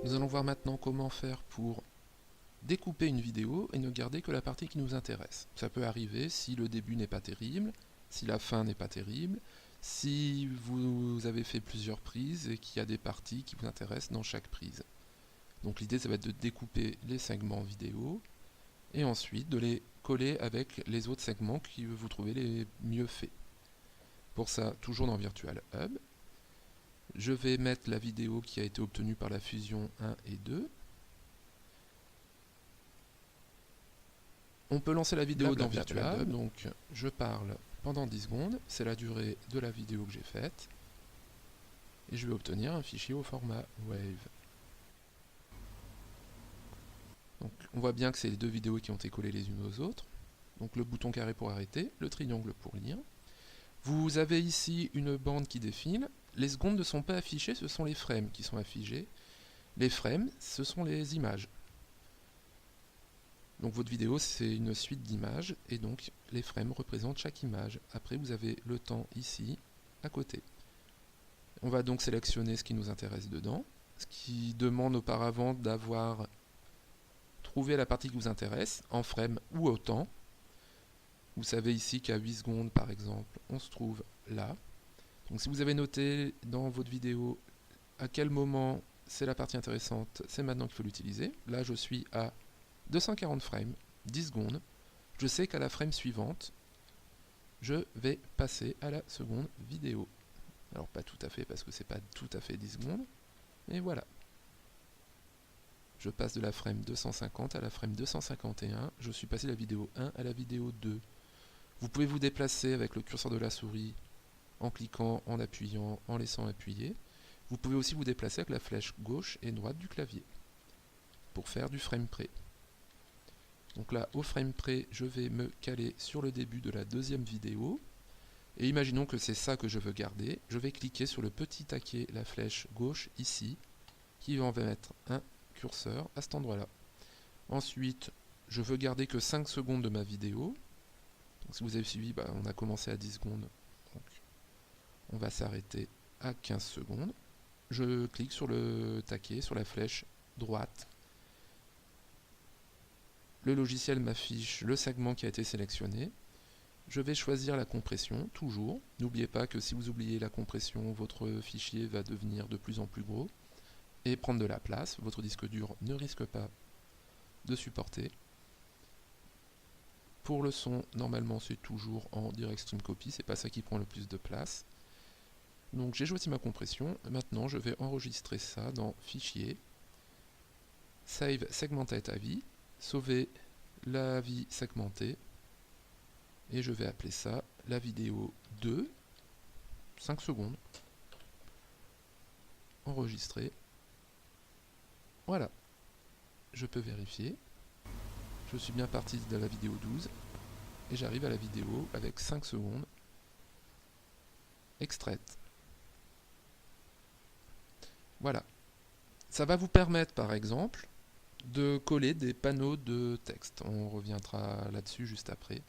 Nous allons voir maintenant comment faire pour découper une vidéo et ne garder que la partie qui nous intéresse. Ça peut arriver si le début n'est pas terrible, si la fin n'est pas terrible, si vous avez fait plusieurs prises et qu'il y a des parties qui vous intéressent dans chaque prise. Donc l'idée, ça va être de découper les segments vidéo et ensuite de les coller avec les autres segments que vous trouvez les mieux faits. Pour ça, toujours dans Virtual Hub, je vais mettre la vidéo qui a été obtenue par la fusion 1 et 2. On peut lancer la vidéo dans Virtual Hub, donc je parle pendant 10 secondes, c'est la durée de la vidéo que j'ai faite, et je vais obtenir un fichier au format WAV. Donc on voit bien que c'est les deux vidéos qui ont été collées les unes aux autres. Donc le bouton carré pour arrêter, le triangle pour lire. Vous avez ici une bande qui défile. Les secondes ne sont pas affichées, ce sont les frames qui sont affichés. Les frames, ce sont les images. Donc votre vidéo, c'est une suite d'images, et donc les frames représentent chaque image. Après, vous avez le temps ici, à côté. On va donc sélectionner ce qui nous intéresse dedans, ce qui demande auparavant d'avoir trouvé la partie qui vous intéresse, en frame ou au temps. Vous savez ici qu'à 8 secondes, par exemple, on se trouve là. Donc si vous avez noté dans votre vidéo à quel moment c'est la partie intéressante, c'est maintenant qu'il faut l'utiliser. Là, je suis à 240 frames, 10 secondes. Je sais qu'à la frame suivante, je vais passer à la seconde vidéo. Alors pas tout à fait parce que c'est pas tout à fait 10 secondes, mais voilà. Je passe de la frame 250 à la frame 251, je suis passé de la vidéo 1 à la vidéo 2. Vous pouvez vous déplacer avec le curseur de la souris en cliquant, en appuyant, en laissant appuyer. Vous pouvez aussi vous déplacer avec la flèche gauche et droite du clavier pour faire du frame près. Donc là, au frame près, je vais me caler sur le début de la deuxième vidéo. Et imaginons que c'est ça que je veux garder. Je vais cliquer sur le petit taquet, la flèche gauche ici, qui va mettre un curseur à cet endroit-là. Ensuite, je veux garder que 5 secondes de ma vidéo. Donc, si vous avez suivi, on a commencé à 10 secondes. Donc, on va s'arrêter à 15 secondes. Je clique sur le taquet, sur la flèche droite. Le logiciel m'affiche le segment qui a été sélectionné. Je vais choisir la compression, toujours. N'oubliez pas que si vous oubliez la compression, votre fichier va devenir de plus en plus gros et prendre de la place. Votre disque dur ne risque pas de supporter. Pour le son, normalement c'est toujours en Direct Stream Copy, c'est pas ça qui prend le plus de place. Donc j'ai choisi ma compression, maintenant je vais enregistrer ça dans Fichier, Save Segmented AVI, sauver la vie segmentée, et je vais appeler ça la vidéo 2, 5 secondes, enregistrer. Voilà, je peux vérifier. Je suis bien parti de la vidéo 12, et j'arrive à la vidéo avec 5 secondes extraite. Voilà. Ça va vous permettre, par exemple, de coller des panneaux de texte. On reviendra là-dessus juste après.